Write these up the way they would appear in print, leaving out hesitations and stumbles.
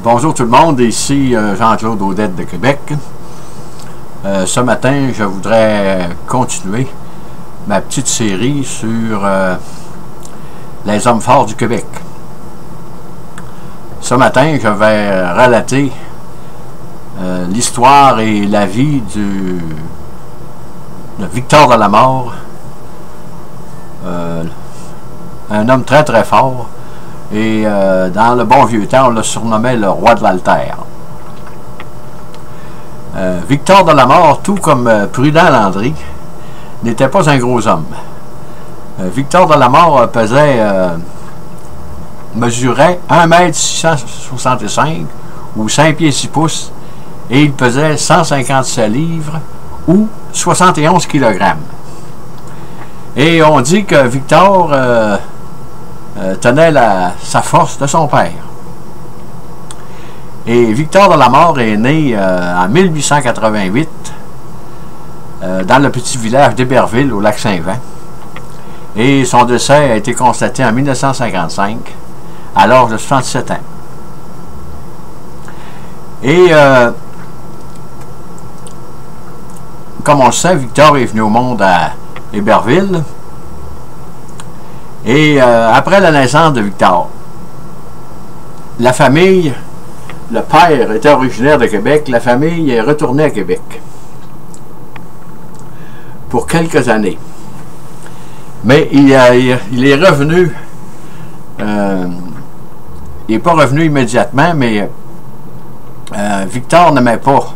Bonjour tout le monde, ici Jean-Claude Audette de Québec. Ce matin, je voudrais continuer ma petite série sur les hommes forts du Québec. Ce matin, je vais relater l'histoire et la vie de Victor de la Mort, un homme très très fort. Et dans le bon vieux temps, on le surnommait le roi de l'Altère. Victor de la Mort, tout comme Prudent Landry, n'était pas un gros homme. Victor de la Mort mesurait 1,665 m ou 5 pieds 6 pouces et il pesait 157 livres ou 71 kg. Et on dit que Victor tenait sa force de son père. Et Victor de la Mort est né en 1888 dans le petit village d'Héberville au lac Saint-Jean. Et son décès a été constaté en 1955 à l'âge de 67 ans. Et comme on le sait, Victor est venu au monde à Héberville. Et après la naissance de Victor, la famille, le père était originaire de Québec, la famille est retournée à Québec pour quelques années. Mais il est revenu, il n'est pas revenu immédiatement, mais Victor n'aimait pas,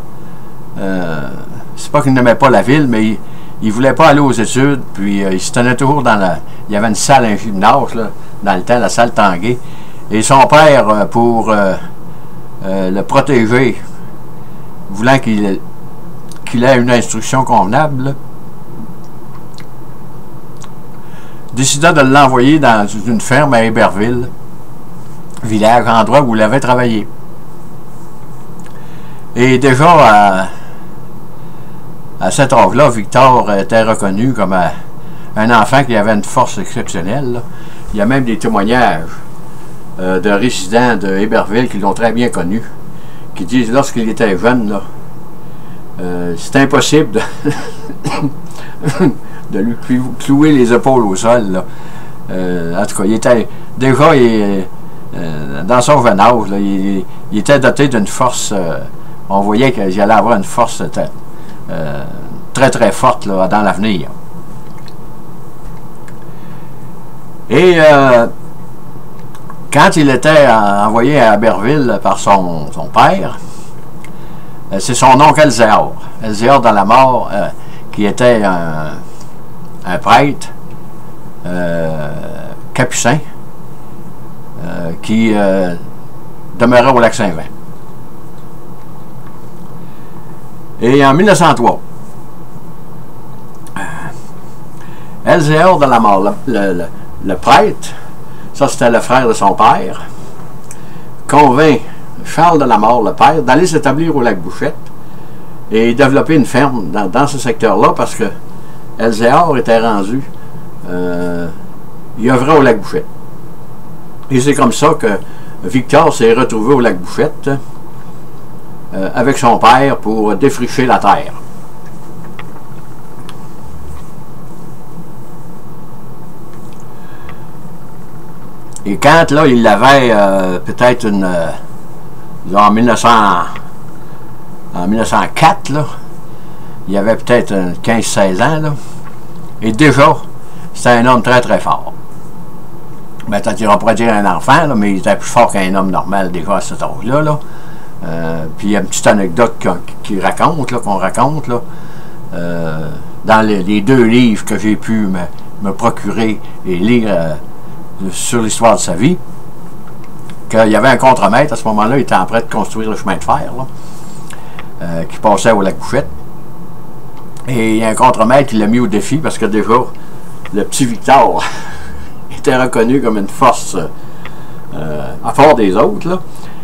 c'est pas qu'il n'aimait pas la ville, mais il ne voulait pas aller aux études, puis il se tenait toujours dans la... Il y avait une salle, un gymnase, là, dans le temps, la salle Tanguay. Et son père, pour le protéger, voulant qu'il ait une instruction convenable, là, décida de l'envoyer dans une ferme à Héberville, village, endroit où il avait travaillé. Et déjà, à cet âge-là, Victor était reconnu comme un enfant qui avait une force exceptionnelle, là. Il y a même des témoignages de résidents de Héberville qui l'ont très bien connu, qui disent lorsqu'il était jeune, c'est impossible de lui clouer les épaules au sol, là. En tout cas, il était déjà dans son jeune âge, là, il était doté d'une force, on voyait qu'il allait avoir une force très très forte là, dans l'avenir. Et quand il était envoyé à Héberville par son père, c'est son oncle Elzéar de la Mort, qui était un prêtre capucin qui demeurait au lac Saint-Jean. Et en 1903, Elzéar de la Mort, le prêtre, ça c'était le frère de son père, convainc Charles de la Mort, le père, d'aller s'établir au lac Bouchette et développer une ferme dans ce secteur-là parce que Elzéar était rendu, il œuvrait au lac Bouchette. Et c'est comme ça que Victor s'est retrouvé au lac Bouchette avec son père pour défricher la terre. Et quand là, il avait peut-être en 1904, là, il avait peut-être 15-16 ans, là, et déjà, c'était un homme très très fort. Ben, on pourrait dire un enfant, là, mais il était plus fort qu'un homme normal déjà à cet âge-là. Là. Puis il y a une petite anecdote qu'on raconte, là, dans les deux livres que j'ai pu me procurer et lire sur l'histoire de sa vie, qu'il y avait un contremaître, à ce moment-là, il était en train de construire le chemin de fer, là, qui passait au lac Bouchette. Et il y a un contremaître qui l'a mis au défi, parce que déjà, le petit Victor était reconnu comme une force à part des autres, là.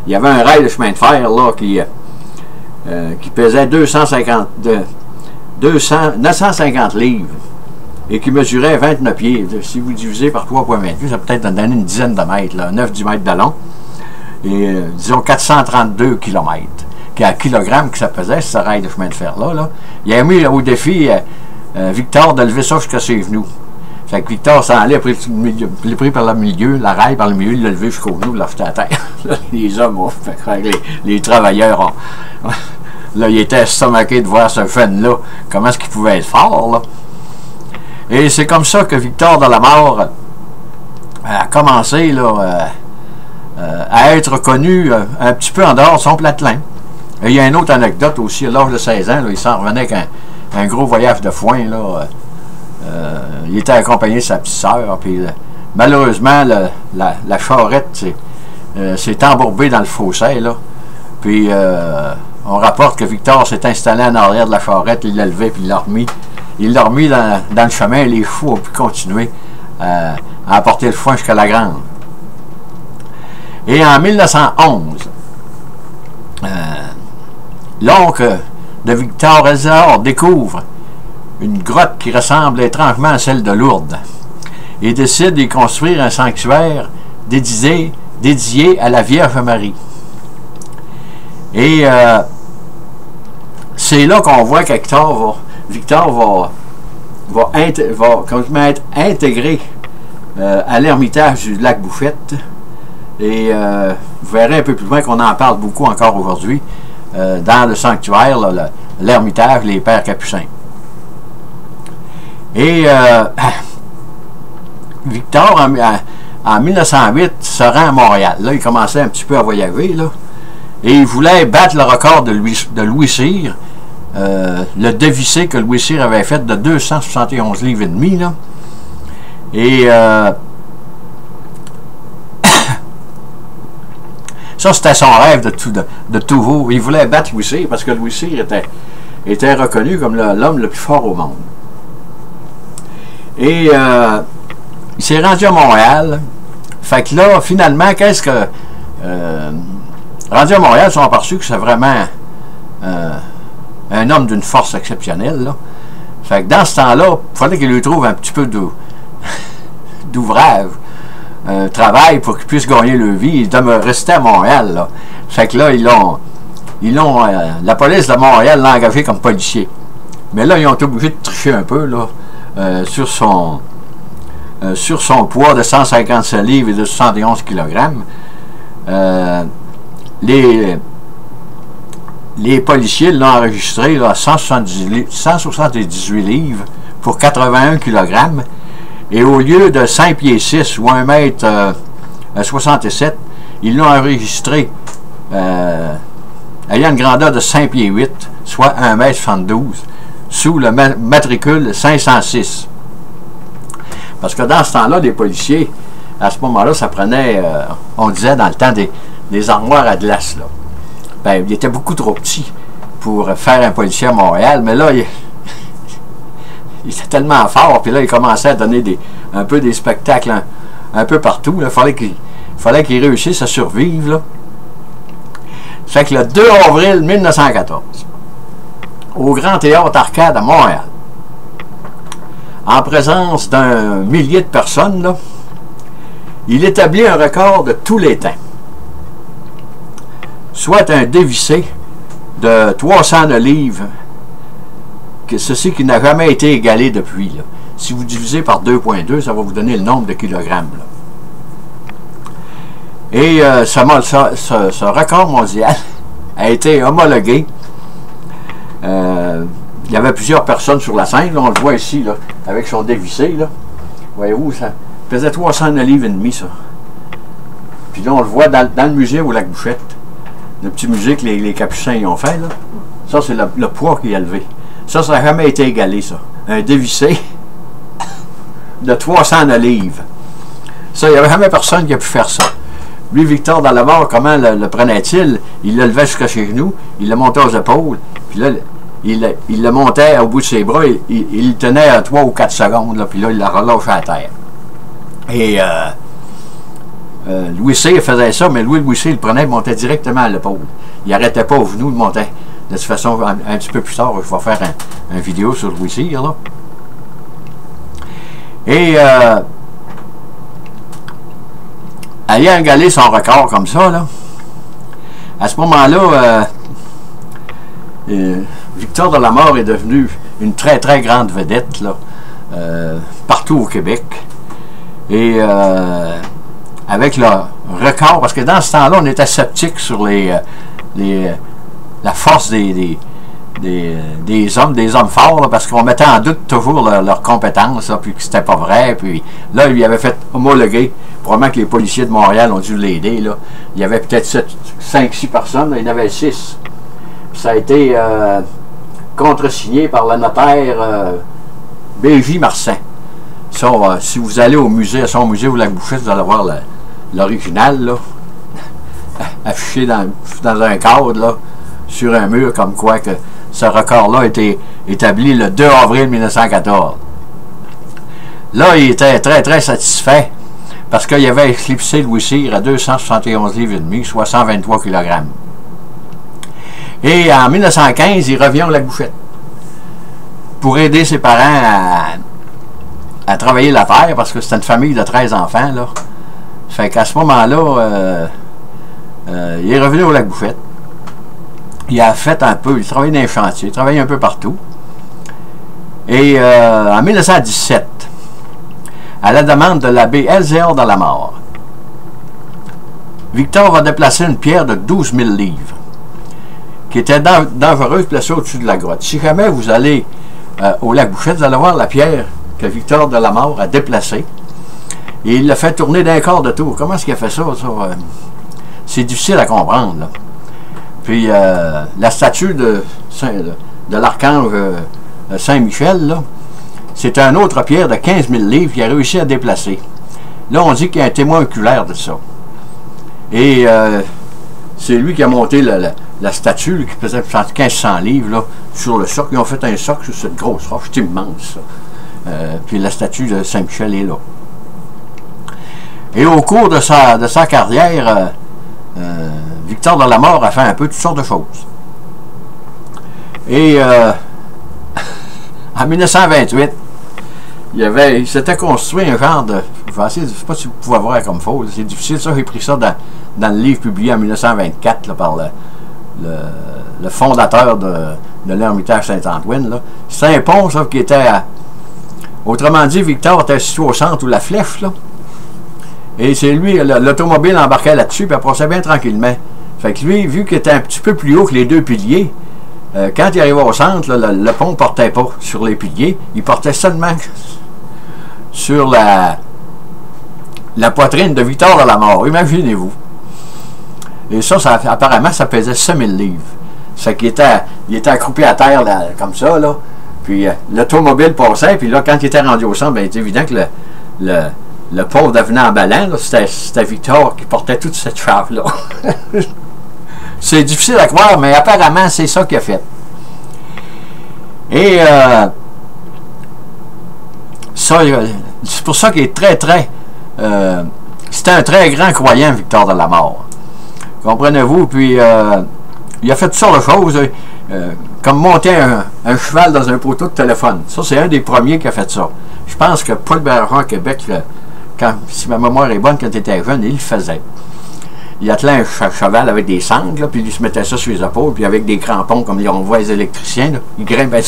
Il y avait un rail de chemin de fer là, qui pesait 950 livres et qui mesurait 29 pieds. Si vous divisez par 3,28, ça peut être donner une dizaine de mètres, 9-10 mètres de long. disons 432 km. À kilogrammes que ça pesait, ce rail de chemin de fer-là. Là. Il a mis au défi Victor de lever ça jusqu'à ses genoux. Fait que Victor s'en allait, l'a pris par le milieu, la rail par le milieu, il l'a levé jusqu'au genou, il l'a fait à terre. Les hommes, les travailleurs, là, ils étaient estomaqués de voir ce jeune-là, comment est-ce qu'il pouvait être fort. Là. Et c'est comme ça que Victor de la Mort a commencé là, à être connu un petit peu en dehors de son platelin. Et il y a une autre anecdote aussi, à l'âge de 16 ans, là, il s'en revenait avec un gros voyage de foin. Là, il était accompagné de sa petite sœur. Puis, malheureusement, la charrette s'est embourbée dans le fossé. Là, puis on rapporte que Victor s'est installé en arrière de la charrette, il l'a levé, puis il l'a remis. Il l'a remis dans le chemin, et les fous ont pu continuer à apporter le foin jusqu'à la grande. Et en 1911, l'oncle de Victor Elzéar découvre une grotte qui ressemble étrangement à celle de Lourdes et décide d'y construire un sanctuaire dédié à la Vierge Marie. Et c'est là qu'on voit que Victor va complètement être intégré à l'ermitage du lac Bouffette. Et vous verrez un peu plus loin qu'on en parle beaucoup encore aujourd'hui dans le sanctuaire, l'ermitage, les Pères Capucins. Et Victor, en 1908, se rend à Montréal. Là, il commençait un petit peu à voyager, là, et il voulait battre le record de Louis Cyr, le dévissé que Louis Cyr avait fait de 271 livres et demi. Là. Et ça, c'était son rêve de toujours. Il voulait battre Louis Cyr parce que Louis Cyr était reconnu comme l'homme le plus fort au monde. Et il s'est rendu à Montréal. Fait que là, finalement, rendu à Montréal, ils sont aperçus que c'est vraiment un homme d'une force exceptionnelle. Là. Fait que dans ce temps-là, il fallait qu'il lui trouve un petit peu d'ouvrage. Travail pour qu'ils puissent gagner leur vie. Ils demeurent restés à Montréal. Là. Fait que là, la police de Montréal l'a engagé comme policier. Mais là, ils ont été obligés de tricher un peu là, sur son poids de 157 livres et de 71 kg. Les policiers l'ont enregistré là, à 178 livres pour 81 kg. Et au lieu de 5 pieds 6 ou 1 mètre 67, ils l'ont enregistré ayant une grandeur de 5 pieds 8, soit 1 mètre 72, sous le matricule 506. Parce que dans ce temps-là, les policiers, à ce moment-là, ça prenait, on disait dans le temps, des armoires à glace. Là. Ben, il était beaucoup trop petit pour faire un policier à Montréal, mais là, il était tellement fort, puis là, il commençait à donner un peu des spectacles un peu partout. Il fallait qu'il réussisse à survivre. Là. Fait que le 2 avril 1914, au Grand Théâtre Arcade à Montréal, en présence d'un millier de personnes, là, il établit un record de tous les temps, soit un dévissé de 309 livres, ceci qui n'a jamais été égalé depuis. Là. Si vous divisez par 2,2, ça va vous donner le nombre de kilogrammes. Là. Et ce record mondial a été homologué. Il y avait plusieurs personnes sur la scène. Là, on le voit ici, là, avec son dévissé. Voyez-vous, ça pesait 309 livres et demi, ça. Puis là, on le voit dans le musée au lac Bouffette. Le petit musée que les Capucins y ont fait. Là. Ça, c'est le poids qu'il a levé. Ça n'a jamais été égalé, ça. Un dévissé de 309 livres. Ça, il n'y avait jamais personne qui a pu faire ça. Lui, Victor dans la mort, comment le prenait-il? Il le levait jusqu'à ses genoux, il le montait aux épaules, puis là, il le montait au bout de ses bras, il le tenait à 3 ou 4 secondes, là, puis là, il le relâchait à terre. Et Louis Cyr faisait ça, mais Louis Cyr le prenait, il montait directement à l'épaule. Il n'arrêtait pas aux genoux, il montait. De toute façon, un petit peu plus tard, je vais faire une vidéo sur Louis Cyr, là. Et ayant égalé son record comme ça, là, À ce moment-là, Victor Delamare est devenu une très très grande vedette là, partout au Québec. Et avec le record, parce que dans ce temps-là, on était sceptique sur la force des hommes forts, là, parce qu'on mettait en doute toujours leurs compétences, là, puis que c'était pas vrai. Puis là, il avait fait homologuer. Probablement que les policiers de Montréal ont dû l'aider. Il y avait peut-être 5-6 personnes, là, il y en avait 6. Puis ça a été contresigné par le notaire B.J. Marsan. Ça, si vous allez au musée, à son musée au Lac-Bouchette, vous allez voir l'original, là, affiché dans un cadre, là, sur un mur, comme quoi que ce record-là a été établi le 2 avril 1914. Là, il était très, très satisfait parce qu'il avait éclipsé Louis Cyr à 271 livres et demi, soit 123 kg. Et en 1915, il revient au Lac-Bouchette pour aider ses parents à travailler la terre, parce que c'était une famille de 13 enfants, là. Fait qu'à ce moment-là, il est revenu au Lac-Bouchette. Il a fait un peu, il travaillait dans les chantiers, il travaillait un peu partout. Et en 1917, à la demande de l'abbé Elzéar Delamare, Victor va déplacer une pierre de 12 000 livres, qui était dangereuse, placée au-dessus de la grotte. Si jamais vous allez au Lac-Bouchette, vous allez voir la pierre que Victor Delamare a déplacée. Et il l'a fait tourner d'un quart de tour. Comment est-ce qu'il a fait ça? C'est difficile à comprendre, là. Puis la statue de l'archange Saint-Michel, là, c'est une autre pierre de 15 000 livres qu'il a réussi à déplacer. Là, on dit qu'il y a un témoin oculaire de ça. Et c'est lui qui a monté la statue là, qui pesait 1500 livres là, sur le socle. Ils ont fait un socle sur cette grosse roche, c'est immense. Puis la statue de Saint-Michel est là. Et au cours de sa carrière, Victor Delamare a fait un peu toutes sortes de choses. Et en 1928, il s'était construit un genre de... Je ne sais pas si vous pouvez voir comme faux, c'est difficile, ça, j'ai pris ça dans le livre publié en 1924 là, par le fondateur de l'Ermitage Saint-Antoine. C'est un pont, ça, qui était autrement dit, Victor était situé au centre où la flèche, là. Et c'est lui, l'automobile embarquait là-dessus, puis elle passait bien tranquillement. Fait que lui, vu qu'il était un petit peu plus haut que les deux piliers, quand il arrivait au centre, là, le pont ne portait pas sur les piliers, il portait seulement sur la poitrine de Victor Delamare. Imaginez-vous. Et ça, apparemment, ça pesait 5000 livres. Fait qu'il était accroupi à terre, là, comme ça, là. Puis l'automobile passait, puis là, quand il était rendu au centre, ben, il était évident que le pauvre devenait emballant, c'était Victor qui portait toute cette chape-là. C'est difficile à croire, mais apparemment, c'est ça qu'il a fait. Et c'est pour ça qu'il est très, très... c'était un très grand croyant, Victor Delamare. Comprenez-vous? Puis, il a fait toutes sortes de choses, comme monter un cheval dans un poteau de téléphone. Ça, c'est un des premiers qui a fait ça. Je pense que Paul Bergeron à Québec, si ma mémoire est bonne, quand il était jeune, il le faisait. Il attelait un cheval avec des sangles, là, puis il se mettait ça sur les épaules, puis avec des crampons, comme on voit les électriciens, là, il grimpait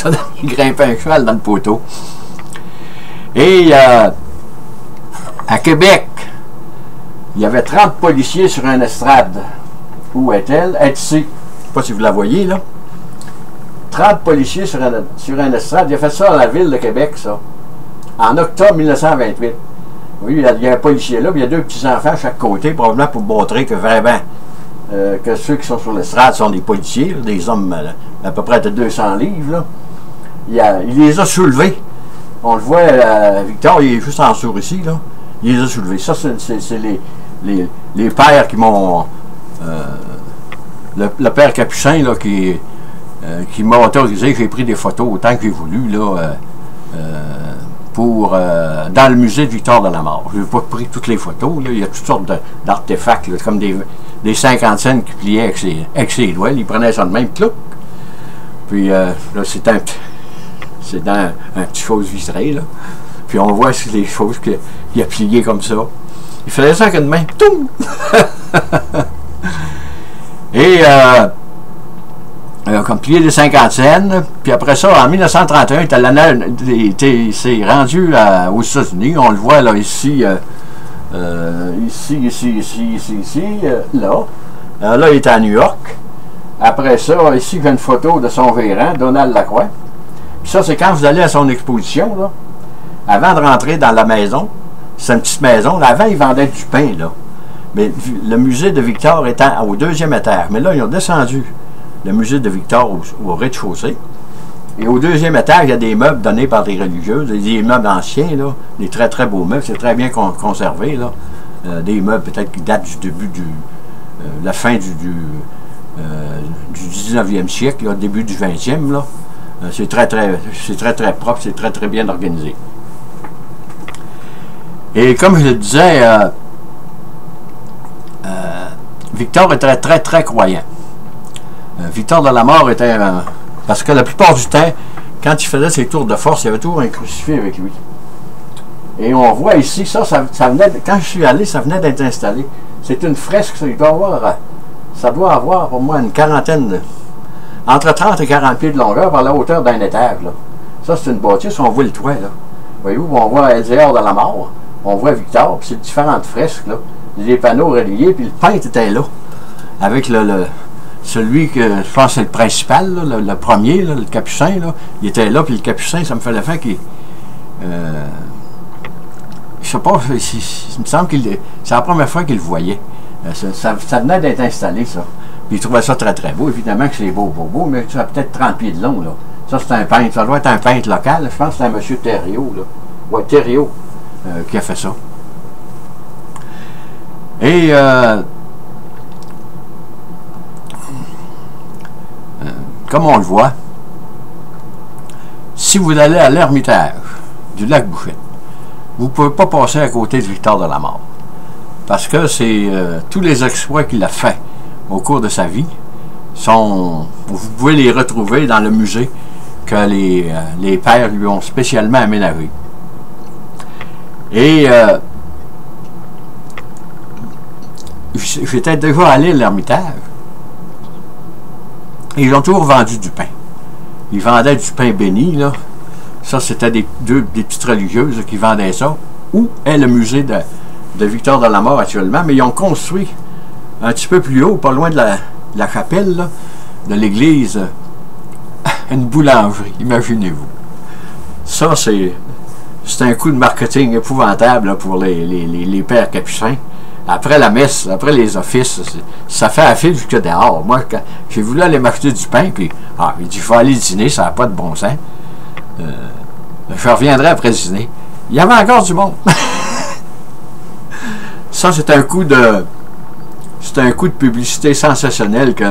un cheval dans le poteau. Et à Québec, il y avait 30 policiers sur une estrade. Où est-elle? Elle est ici. Je ne sais pas si vous la voyez, là. 30 policiers sur une estrade. Il a fait ça dans la ville de Québec, ça. En octobre 1928. Oui, il y a un policier là, puis il y a deux petits-enfants à chaque côté, probablement pour montrer que vraiment, que ceux qui sont sur l'estrade sont des policiers, là, des hommes à peu près de 200 livres, là. Il les a soulevés. On le voit, Victor, il est juste en dessous ici, là. Il les a soulevés. Ça, c'est les pères qui m'ont... le père Capucin, là, qui m'a autorisé, j'ai pris des photos autant que j'ai voulu, là, dans le musée de Victor Delamare. Je n'ai pas pris toutes les photos, là. Il y a toutes sortes d'artefacts, comme des 50 cents qui pliaient avec ses doigts. Il prenait ça de même, clouc. Puis là, c'est dans un petit chose vitré, là. Puis on voit les choses qu'il a pliées comme ça. Il faisait ça avec une main. Toum! Et comme plié des 50 cents. Puis après ça, en 1931, il s'est rendu aux États-Unis. On le voit là, ici, là. Là, il est à New York. Après ça, ici, il y a une photo de son gérant, Donald Lacroix. Puis ça, c'est quand vous allez à son exposition, là. Avant de rentrer dans la maison, c'est une petite maison. Là, avant, ils vendaient du pain, là. Mais le musée de Victor étant au 2e étage. Mais là, ils ont descendu le musée de Victor au rez-de-chaussée. Et au 2e étage, il y a des meubles donnés par des religieuses, des meubles anciens, là, des très très beaux meubles, c'est très bien conservé, là. Des meubles peut-être qui datent du début la fin du 19e siècle, là, début du 20e, là. C'est très très propre, c'est très très bien organisé. Et comme je le disais, Victor était très très croyant. Victor de la Mort était... parce que la plupart du temps, quand il faisait ses tours de force, il y avait toujours un crucifix avec lui. Et on voit ici, ça venait... Quand je suis allé, ça venait d'être installé. C'est une fresque, ça doit avoir pour moi une quarantaine entre 30 et 40 pieds de longueur par la hauteur d'un étage. Là. Ça, c'est une bâtisse, on voit le toit. Là. Voyez-vous, on voit Elzéar de la Mort, on voit Victor, puis c'est différentes fresques. Là. Les panneaux reliés, puis le peintre était là. Avec celui que je pense c'est le principal, là, le premier, là, le capucin, là, il était là, puis le capucin, ça me fait l'effet qu'il... je sais pas, il me semble qu'il... C'est la première fois qu'il le voyait. Ça venait d'être installé, ça. Puis il trouvait ça très très beau. Évidemment que c'est beau, mais ça a peut-être 30 pieds de long, là. Ça, c'est un peintre. Ça doit être un peintre local. Je pense que c'est un monsieur Thériault, là. Ouais, Thériault, qui a fait ça. Et... comme on le voit, si vous allez à l'Ermitage du lac Bouchette, vous ne pouvez pas passer à côté de Victor de la Mort. Parce que c'est tous les exploits qu'il a fait au cours de sa vie vous pouvez les retrouver dans le musée que les pères lui ont spécialement aménagé. Et j'étais déjà allé à l'Ermitage. Et ils ont toujours vendu du pain. Ils vendaient du pain béni, là. Ça, c'était des petites religieuses qui vendaient ça. Où est le musée de Victor de la Mort actuellement? Mais ils ont construit un petit peu plus haut, pas loin de la chapelle, là, de l'église, une boulangerie, imaginez-vous. Ça, c'est un coup de marketing épouvantable là, pour les pères capucins. Après la messe, après les offices, ça fait à fil jusque dehors. Moi, quand j'ai voulu aller m'acheter du pain, puis il dit, il faut aller dîner, ça n'a pas de bon sens. Je reviendrai après le dîner. Il y avait encore du monde. Ça, c'est un coup de publicité sensationnelle que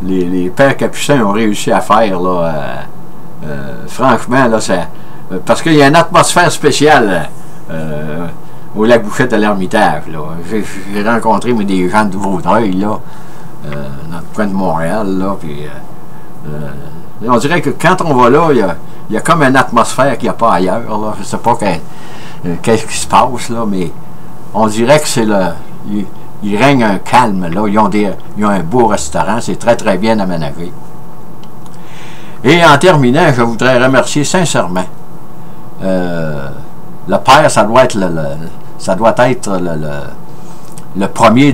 les pères capucins ont réussi à faire, là. Franchement, là, parce qu'il y a une atmosphère spéciale au lac Bouchette à l'Ermitage. J'ai rencontré des gens de Vaudreuil, là, dans le coin de Montréal, là, puis on dirait que quand on va là, il y a comme une atmosphère qu'il n'y a pas ailleurs, là. Je ne sais pas qu'est-ce qui se passe, là, mais on dirait que c'est il règne un calme, là. Ils ont un beau restaurant, c'est très très bien aménagé. Et en terminant, je voudrais remercier sincèrement le père, ça doit être le premier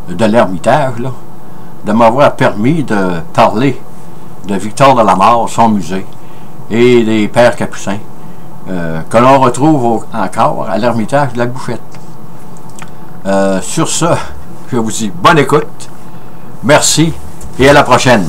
de l'Ermitage, là, de m'avoir permis de parler de Victor de la Mort, son musée, et des pères capucins, que l'on retrouve encore à l'Ermitage de la Bouchette. Sur ce, je vous dis bonne écoute, merci et à la prochaine.